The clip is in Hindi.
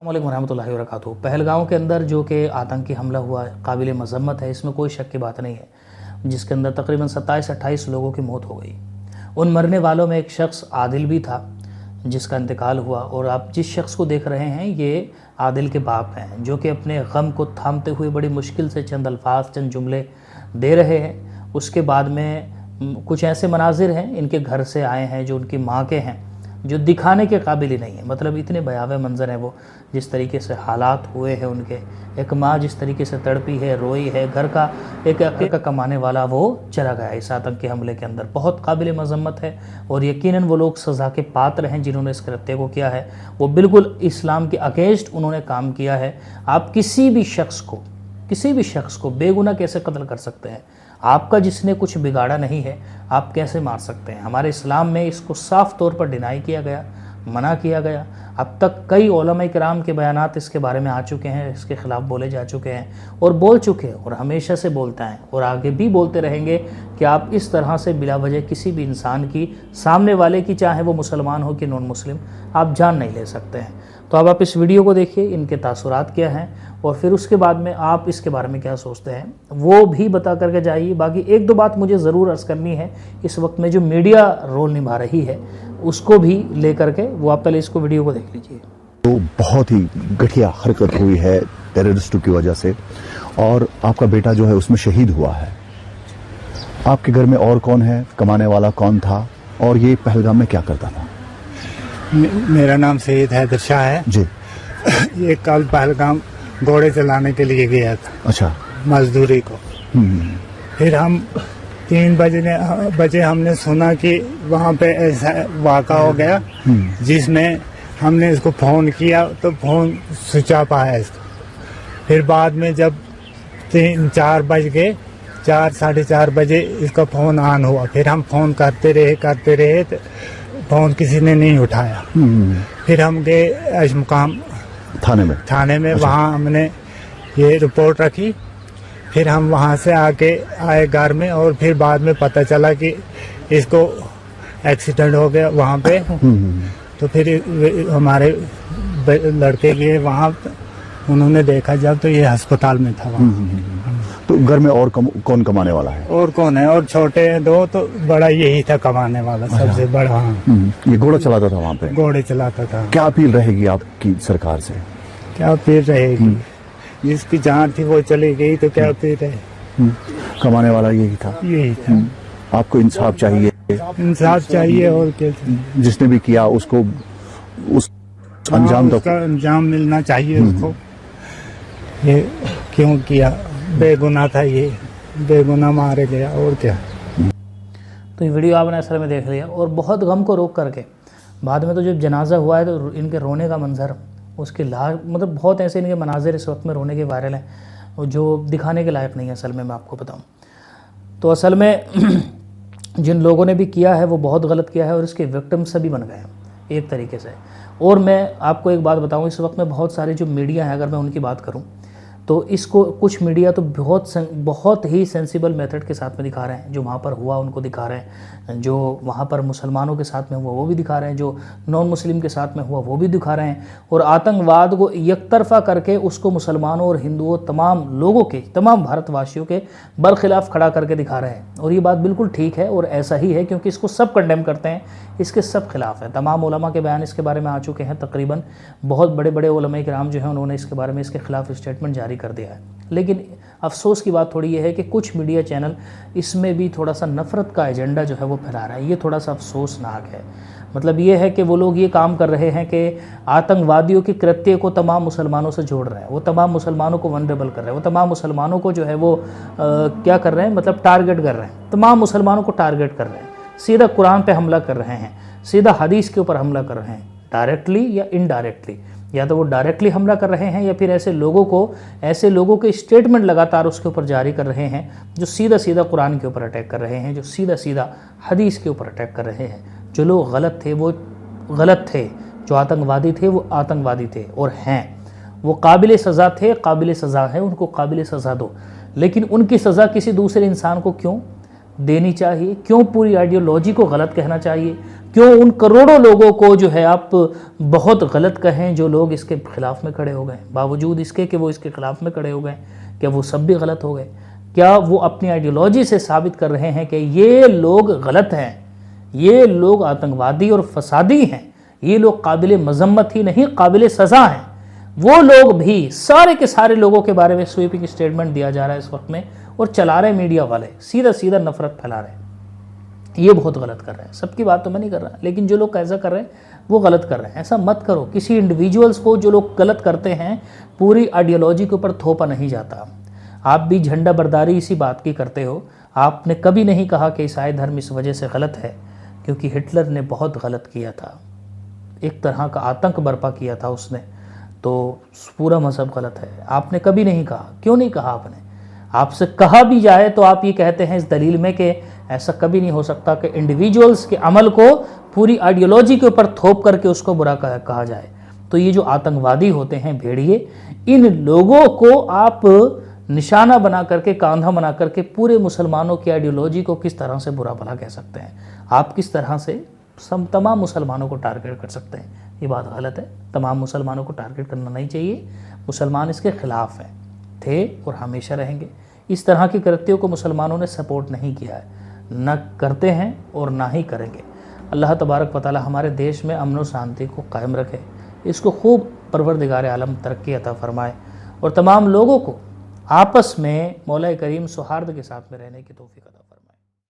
अस्सलामुअलैकुम रहमतुल्लाहि व बरकातुहू। पहलगाँव के अंदर जो कि आतंकी हमला हुआ है, काबिल मज़म्मत है, इसमें कोई शक की बात नहीं है, जिसके अंदर तकरीबन 27-28 लोगों की मौत हो गई। उन मरने वालों में एक शख्स आदिल भी था जिसका इंतकाल हुआ, और आप जिस शख्स को देख रहे हैं ये आदिल के बाप हैं, जो कि अपने गम को थामते हुए बड़ी मुश्किल से चंद अल्फाज, चंद जुमले दे रहे हैं। उसके बाद में कुछ ऐसे मनाजिर हैं, इनके घर से आए हैं जो उनकी माँ के हैं, जो दिखाने के काबिल ही नहीं है। मतलब इतने भयावह मंजर हैं वो, जिस तरीके से हालात हुए हैं उनके। एक माँ जिस तरीके से तड़पी है, रोई है, घर का एक अकेला कमाने वाला वो चला गया इस आतंकी हमले के अंदर। बहुत काबिल मज़म्मत है, और यकीनन वो लोग सज़ा के पात्र हैं जिन्होंने इस कृत्य को किया है। वो बिल्कुल इस्लाम के अगेंस्ट उन्होंने काम किया है। आप किसी भी शख्स को बेगुनाह कैसे कत्ल कर सकते हैं? आपका जिसने कुछ बिगाड़ा नहीं है, आप कैसे मार सकते हैं? हमारे इस्लाम में इसको साफ़ तौर पर डिनाई किया गया, मना किया गया। अब तक कई उलमा किराम के बयानात इसके बारे में आ चुके हैं, इसके ख़िलाफ़ बोले जा चुके हैं और बोल चुके हैं, और हमेशा से बोलते हैं और आगे भी बोलते रहेंगे कि आप इस तरह से बिला वजह किसी भी इंसान की, सामने वाले की, चाहे वो मुसलमान हो कि नॉन मुस्लिम, आप जान नहीं ले सकते हैं। तो अब आप इस वीडियो को देखिए, इनके तासुरात क्या हैं, और फिर उसके बाद में आप इसके बारे में क्या सोचते हैं वो भी बता करके जाइए। बाकी एक दो बात मुझे ज़रूर अर्ज़ करनी है, इस वक्त में जो मीडिया रोल निभा रही है उसको भी ले करके, वो आप पहले इसको वीडियो को देख लीजिए। तो बहुत ही घटिया हरकत हुई है टेररिस्टों की वजह से, और आपका बेटा जो है उसमें शहीद हुआ है। आपके घर में और कौन है, कमाने वाला कौन था, और ये पहलगाम में क्या करता था? मेरा नाम सैयद हैदर शाह है जी। ये कल पहलगाम घोड़े चलाने के लिए गया था। अच्छा। मजदूरी को। फिर हम 3 बजे हमने सुना कि वहाँ पे ऐसा वाक़ा हो गया, जिसमें हमने इसको फ़ोन किया तो फ़ोन स्विच ऑफ आया इसका। फिर बाद में जब 3-4 बज गए, 4-4:30 बजे इसका फ़ोन ऑन हुआ। फिर हम फ़ोन करते रहे तो फ़ोन किसी ने नहीं उठाया। फिर हम गए अशमुकाम थाने में। अच्छा। वहाँ हमने ये रिपोर्ट रखी। फिर हम वहाँ से आए घर में, और फिर बाद में पता चला कि इसको एक्सीडेंट हो गया वहाँ पे। तो फिर हमारे लड़के गए वहाँ, उन्होंने देखा जब तो ये अस्पताल में था वहाँ। तो घर में और कौन कमाने वाला है? और कौन है? और छोटे हैं 2, तो बड़ा यही था कमाने वाला, सबसे बड़ा। हाँ। ये घोड़ा चलाता था वहाँ पे? घोड़े चलाता था। क्या अपील रहेगी आपकी सरकार से? क्या अपील रहेगी? जिसकी जान थी वो चली गई, तो क्या अपील रहे? कमाने वाला यही था। आपको इंसाफ चाहिए? इंसाफ चाहिए, और क्या? जिसने भी किया उसको उसका अंजाम मिलना चाहिए उसको। ये क्यों किया? बेगुनाह था, ये बेगुनाह मारे गया, और क्या। तो ये वीडियो आपने असल में देख लिया, और बहुत गम को रोक करके बाद में तो जब जनाजा हुआ है तो इनके रोने का मंजर, उसके लाश, मतलब बहुत ऐसे इनके मनाजिर इस वक्त में रोने के वायरल हैं जो दिखाने के लायक नहीं है असल में, मैं आपको बताऊं तो। असल में जिन लोगों ने भी किया है वो बहुत गलत किया है, और इसके विक्टिम सभी बन गए हैं एक तरीके से। और मैं आपको एक बात बताऊं, इस वक्त में बहुत सारे जो मीडिया है, अगर मैं उनकी बात करूं तो इसको कुछ मीडिया तो बहुत ही सेंसिबल मेथड के साथ में दिखा रहे हैं। जो वहाँ पर हुआ उनको दिखा रहे हैं, जो वहाँ पर मुसलमानों के साथ में हुआ वो भी दिखा रहे हैं, जो नॉन मुस्लिम के साथ में हुआ वो भी दिखा रहे हैं, और आतंकवाद को एकतरफा करके उसको मुसलमानों और हिंदुओं, तमाम लोगों के, तमाम भारतवासियों के बरखिलाफ़ खड़ा करके दिखा रहे हैं। और ये बात बिल्कुल ठीक है और ऐसा ही है, क्योंकि इसको सब कंडेम करते हैं, इसके सब खिलाफ़ है। तमाम उलमा के बयान इसके बारे में आ चुके हैं, तकरीबन बहुत बड़े बड़े उलमा किराम जो हैं उन्होंने इसके बारे में, इसके खिलाफ स्टेटमेंट जारी कर दिया है। लेकिन अफसोस की बात थोड़ी ये है कि कुछ मीडिया चैनल इसमें भी थोड़ा सा नफ़रत का एजेंडा जो है वो फैला रहा है। ये थोड़ा सा अफसोसनाक है। मतलब ये है कि वो लोग ये काम कर रहे हैं कि आतंकवादियों के कृत्य को तमाम मुसलमानों से जोड़ रहे हैं, वो तमाम मुसलमानों को वनरेबल कर रहे हैं, वो तमाम मुसलमानों को जो है वो क्या कर रहे हैं, मतलब टारगेट कर रहे हैं, तमाम मुसलमानों को टारगेट कर रहे हैं, सीधा कुरान पे हमला कर रहे हैं, सीधा हदीस के ऊपर हमला कर रहे हैं, डायरेक्टली या इनडायरेक्टली। या तो वो डायरेक्टली हमला कर रहे हैं, या फिर ऐसे लोगों के स्टेटमेंट लगातार उसके ऊपर जारी कर रहे हैं जो सीधा सीधा कुरान के ऊपर अटैक कर रहे हैं, जो सीधा सीधा हदीस के ऊपर अटैक कर रहे हैं। जो लोग गलत थे वो गलत थे, जो आतंकवादी थे वो आतंकवादी थे और हैं। वो काबिल सज़ा थे, काबिल सज़ा है, उनको काबिल सज़ा दो। लेकिन उनकी सज़ा किसी दूसरे इंसान को क्यों देनी चाहिए? क्यों पूरी आइडियोलॉजी को गलत कहना चाहिए? क्यों उन करोड़ों लोगों को जो है आप बहुत गलत कहें जो लोग इसके खिलाफ में खड़े हो गए, बावजूद इसके कि वो इसके खिलाफ में खड़े हो गए, क्या वो सब भी गलत हो गए? क्या वो अपनी आइडियोलॉजी से साबित कर रहे हैं कि ये लोग गलत हैं, ये लोग आतंकवादी और फसादी हैं, ये लोग काबिल मजम्मत ही नहीं काबिल सज़ा हैं? वो लोग भी, सारे के सारे लोगों के बारे में स्वीपिंग स्टेटमेंट दिया जा रहा है इस वक्त में, और चला रहे मीडिया वाले, सीधा सीधा नफरत फैला रहे हैं। ये बहुत गलत कर रहे हैं। सबकी बात तो मैं नहीं कर रहा, लेकिन जो लोग ऐसा कर रहे हैं वो गलत कर रहे हैं। ऐसा मत करो। किसी इंडिविजुअल्स को जो लोग गलत करते हैं, पूरी आइडियोलॉजी के ऊपर थोपा नहीं जाता। आप भी झंडा बरदारी इसी बात की करते हो। आपने कभी नहीं कहा कि ईसाई धर्म इस वजह से गलत है क्योंकि हिटलर ने बहुत गलत किया था, एक तरह का आतंक बर्पा किया था उसने, तो पूरा मज़हब गलत है। आपने कभी नहीं कहा। क्यों नहीं कहा आपने? आपसे कहा भी जाए तो आप ये कहते हैं इस दलील में कि ऐसा कभी नहीं हो सकता कि इंडिविजुअल्स के अमल को पूरी आइडियोलॉजी के ऊपर थोप करके उसको बुरा कहा जाए। तो ये जो आतंकवादी होते हैं भेड़िए, इन लोगों को आप निशाना बना करके, कांधा बना करके पूरे मुसलमानों की आइडियोलॉजी को किस तरह से बुरा भला कह सकते हैं? आप किस तरह से तमाम मुसलमानों को टारगेट कर सकते हैं? ये बात गलत है। तमाम मुसलमानों को टारगेट करना नहीं चाहिए। मुसलमान इसके खिलाफ हैं, थे और हमेशा रहेंगे। इस तरह की कृत्यों को मुसलमानों ने सपोर्ट नहीं किया है, न करते हैं और ना ही करेंगे। अल्लाह तबारक व तआला हमारे देश में अमन और शांति को कायम रखे, इसको खूब परवरदिगार आलम तरक्की अता फरमाए और तमाम लोगों को आपस में मौला करीम सौहार्द के साथ में रहने की तौफीक अता फरमाए।